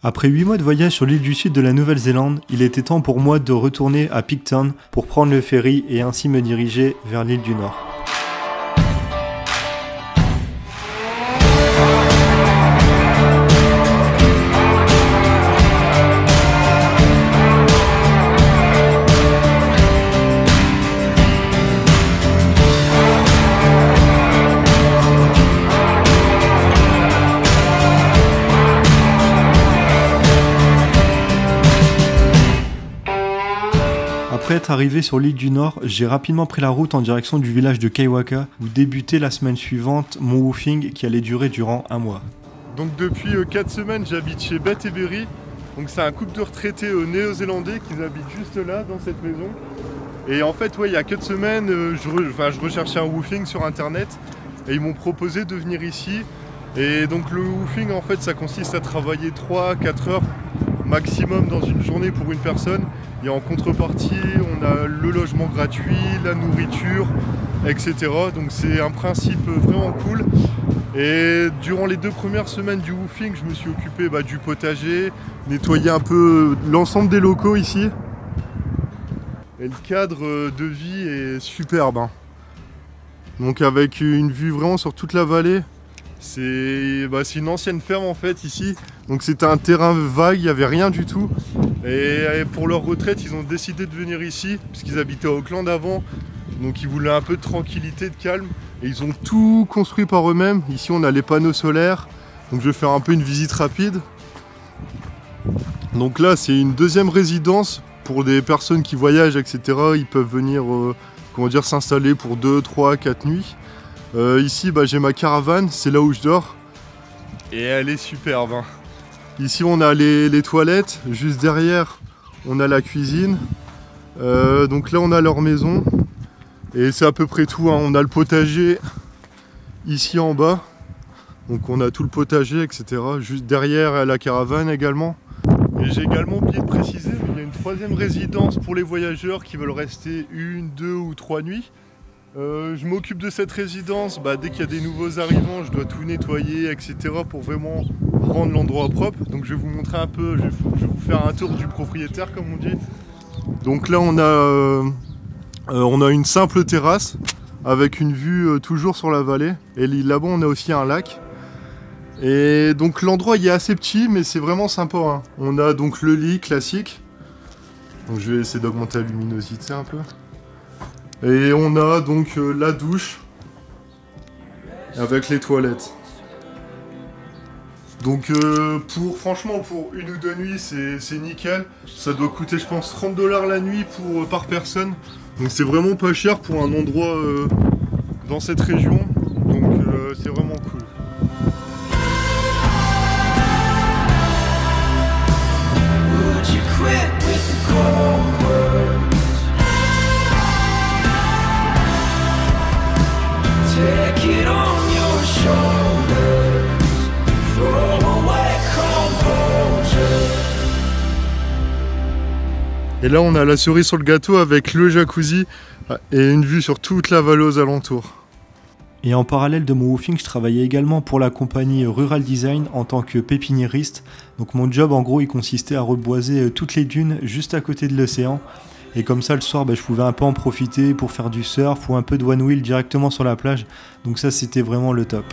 Après 8 mois de voyage sur l'île du sud de la Nouvelle-Zélande, il était temps pour moi de retourner à Picton pour prendre le ferry et ainsi me diriger vers l'île du Nord. Après être arrivé sur l'île du Nord, j'ai rapidement pris la route en direction du village de Kaiwaka où débutait la semaine suivante mon woofing qui allait durer durant un mois. Donc depuis 4 semaines j'habite chez Beth et Berry. Donc c'est un couple de retraités néo-zélandais qui habitent juste là dans cette maison. Et en fait il y a 4 semaines je recherchais un woofing sur internet et ils m'ont proposé de venir ici. Et donc le woofing en fait ça consiste à travailler 3-4 heures maximum dans une journée pour une personne. Et en contrepartie, on a le logement gratuit, la nourriture, etc. Donc c'est un principe vraiment cool. Et durant les 2 premières semaines du woofing, je me suis occupé du potager, nettoyer un peu l'ensemble des locaux ici. Et le cadre de vie est superbe. Donc avec une vue vraiment sur toute la vallée. C'est une ancienne ferme en fait ici. Donc c'était un terrain vague, il n'y avait rien du tout. Et pour leur retraite, ils ont décidé de venir ici, puisqu'ils habitaient à Auckland avant. Donc ils voulaient un peu de tranquillité, de calme. Et ils ont tout construit par eux-mêmes. Ici on a les panneaux solaires. Donc je vais faire un peu une visite rapide. Donc là c'est une deuxième résidence pour des personnes qui voyagent, etc. Ils peuvent venir s'installer pour 2, 3, 4 nuits. Ici j'ai ma caravane, c'est là où je dors. Et elle est superbe. Ici on a les toilettes, juste derrière on a la cuisine. Donc là on a leur maison. Et c'est à peu près tout. On a le potager ici en bas. Donc on a tout le potager, etc. Juste derrière la caravane également. Et j'ai également oublié de préciser, mais il y a une 3e résidence pour les voyageurs qui veulent rester 1, 2 ou 3 nuits. Je m'occupe de cette résidence, dès qu'il y a des nouveaux arrivants, je dois tout nettoyer, etc. pour vraiment rendre l'endroit propre. Donc je vais vous montrer un peu, je vais vous faire un tour du propriétaire comme on dit. Donc là on a une simple terrasse avec une vue toujours sur la vallée. Et là-bas on a aussi un lac. Et donc l'endroit il est assez petit mais c'est vraiment sympa. On a donc le lit classique. Donc je vais essayer d'augmenter la luminosité un peu. Et on a donc la douche avec les toilettes. Donc franchement pour 1 ou 2 nuits c'est nickel. Ça doit coûter je pense 30 $ la nuit par personne. Donc c'est vraiment pas cher pour un endroit dans cette région. Donc c'est vraiment cool. Would you quit with the cold words? Take it on your shoulders, throw away composure. Et là on a la cerise sur le gâteau avec le jacuzzi et une vue sur toute la vallée aux alentours. Et en parallèle de mon woofing, je travaillais également pour la compagnie Rural Design en tant que pépiniériste. Donc mon job en gros il consistait à reboiser toutes les dunes juste à côté de l'océan. Et comme ça le soir je pouvais un peu en profiter pour faire du surf ou un peu de one wheel directement sur la plage. Donc ça c'était vraiment le top.